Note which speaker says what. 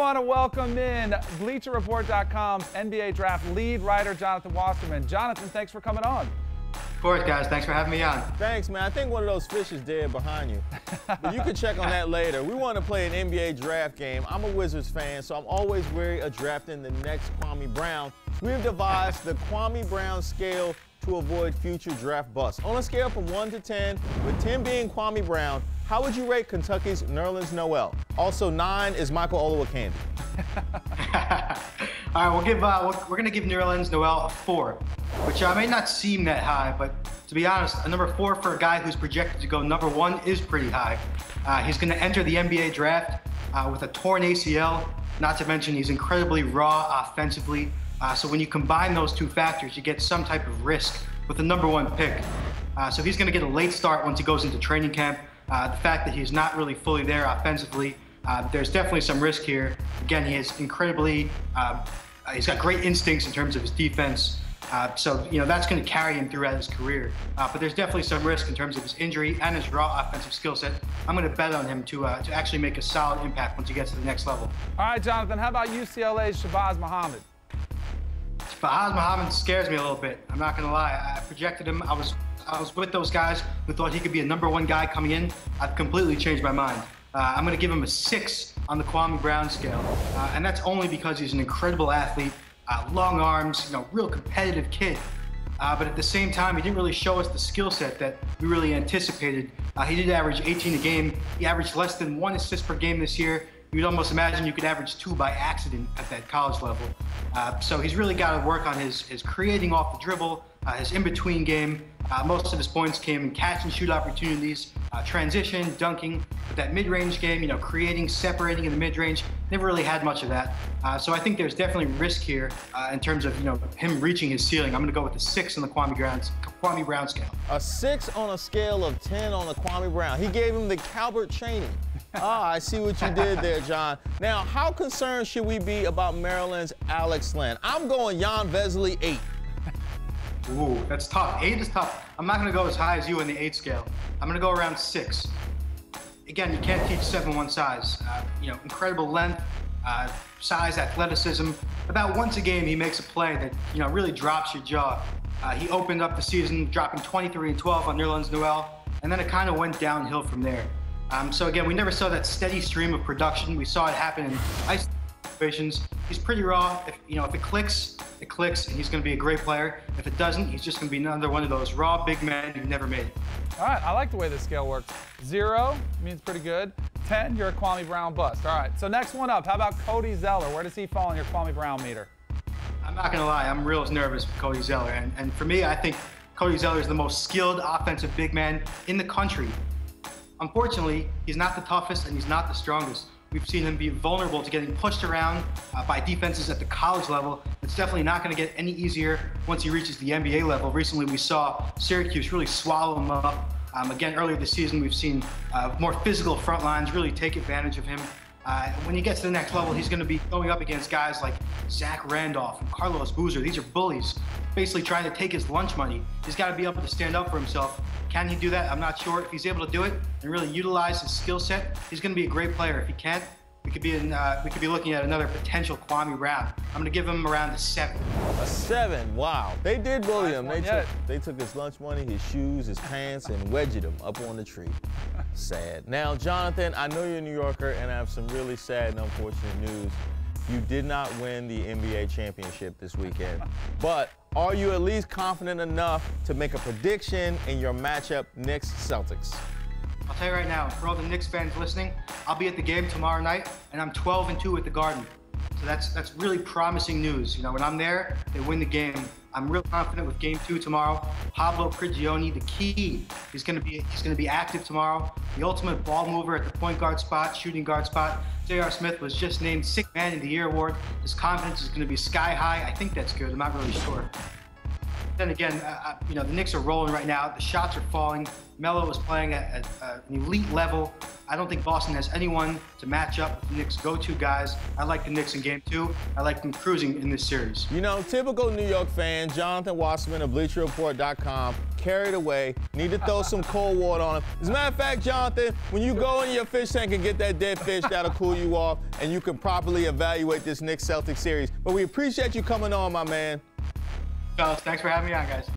Speaker 1: want to welcome in BleacherReport.com's NBA Draft lead writer, Jonathan Wasserman. Jonathan, thanks for coming on.
Speaker 2: Of course, guys. Thanks for having me on.
Speaker 3: Thanks, man. I think one of those fish is dead behind you. But you can check on that later. We want to play an NBA draft game. I'm a Wizards fan, so I'm always wary of drafting the next Kwame Brown. We've devised the Kwame Brown scale to avoid future draft busts. On a scale from 1 to 10, with 10 being Kwame Brown, how would you rate Kentucky's Nerlens Noel? Also, 9 is Michael Olowokandi.
Speaker 2: All right, we're gonna give Nerlens Noel a 4, which may not seem that high, but to be honest, a number 4 for a guy who's projected to go number 1 is pretty high. He's gonna enter the NBA draft with a torn ACL. Not to mention he's incredibly raw offensively. So when you combine those two factors, you get some type of risk with the number 1 pick. So he's gonna get a late start once he goes into training camp. The fact that he's not really fully there offensively, there's definitely some risk here. Again, he is incredibly, he's got great instincts in terms of his defense. So, that's going to carry him throughout his career. But there's definitely some risk in terms of his injury and his raw offensive skill set. I'm going to bet on him to actually make a solid impact once he gets to the next level.
Speaker 1: All right, Jonathan, how about UCLA's Shabazz Muhammad?
Speaker 2: Shabazz Muhammad scares me a little bit. I'm not going to lie. I projected him. I was with those guys who thought he could be a number 1 guy coming in. I've completely changed my mind. I'm going to give him a 6 on the Kwame Brown scale. And that's only because he's an incredible athlete, long arms, real competitive kid. But at the same time, he didn't really show us the skill set that we really anticipated. He did average 18 a game. He averaged less than 1 assist per game this year. You'd almost imagine you could average 2 by accident at that college level. So he's really got to work on his creating off the dribble, his in-between game. Most of his points came in catch and shoot opportunities, transition, dunking. But that mid-range game, creating, separating in the mid-range, never really had much of that. So I think there's definitely risk here in terms of him reaching his ceiling. I'm going to go with a 6 on the Kwame Brown scale.
Speaker 3: A 6 on a scale of 10 on the Kwame Brown. He gave him the Calbert Chaney. I see what you did there, John. Now, how concerned should we be about Maryland's Alex Len? I'm going Jan Vesely 8.
Speaker 2: Ooh, that's tough. 8 is tough. I'm not going to go as high as you on the 8 scale. I'm going to go around 6. Again, you can't teach 7'1" size. Incredible length, size, athleticism. About once a game, he makes a play that really drops your jaw. He opened up the season dropping 23 and 12 on Nerlens Noel, and then it kind of went downhill from there. So again, we never saw that steady stream of production. We saw it happen in isolated situations. He's pretty raw. If it clicks, it clicks, and he's going to be a great player. If it doesn't, he's just going to be another one of those raw big men who never made it.
Speaker 1: All right, I like the way this scale works. 0 means pretty good. 10, you're a Kwame Brown bust. All right, so next one up, how about Cody Zeller? Where does he fall on your Kwame Brown meter?
Speaker 2: I'm not going to lie, I'm real nervous with Cody Zeller. And for me, I think Cody Zeller is the most skilled offensive big man in the country. Unfortunately, he's not the toughest and he's not the strongest. We've seen him be vulnerable to getting pushed around by defenses at the college level. It's definitely not going to get any easier once he reaches the NBA level. Recently, we saw Syracuse really swallow him up. Again, earlier this season, we've seen more physical front lines really take advantage of him. When he gets to the next level, he's going to be going up against guys like Zach Randolph and Carlos Boozer. These are bullies, basically trying to take his lunch money. He's got to be able to stand up for himself. Can he do that? I'm not sure. If he's able to do it and really utilize his skill set, he's going to be a great player. If he can't, we could be looking at another potential Kwame Brown. I'm going to give him around a 7.
Speaker 3: A 7, wow. They did bully him. They took his lunch money, his shoes, his pants, and wedged him up on the tree. Sad. Now, Jonathan, I know you're a New Yorker, and I have some really sad and unfortunate news. You did not win the NBA championship this weekend. But are you at least confident enough to make a prediction in your matchup Knicks-Celtics?
Speaker 2: I'll tell you right now, for all the Knicks fans listening, I'll be at the game tomorrow night, and I'm 12-2 at the Garden. So that's really promising news. When I'm there, they win the game. I'm real confident with Game 2 tomorrow. Pablo Prigioni, the key. He's going to be active tomorrow. The ultimate ball mover at the point guard spot, shooting guard spot. J.R. Smith was just named Sixth Man of the Year award. His confidence is going to be sky high. I think that's good. I'm not really sure. Then again, the Knicks are rolling right now. The shots are falling. Melo is playing at an elite level. I don't think Boston has anyone to match up with the Knicks' go-to guys. I like the Knicks in Game 2. I like them cruising in this series.
Speaker 3: You know, typical New York fan, Jonathan Wasserman of BleacherReport.com, carried away, need to throw some cold water on him. As a matter of fact, Jonathan, when you go in your fish tank and get that dead fish, that'll cool you off, and you can properly evaluate this Knicks-Celtics series. But we appreciate you coming on, my man.
Speaker 2: Fellas, thanks for having me on, guys.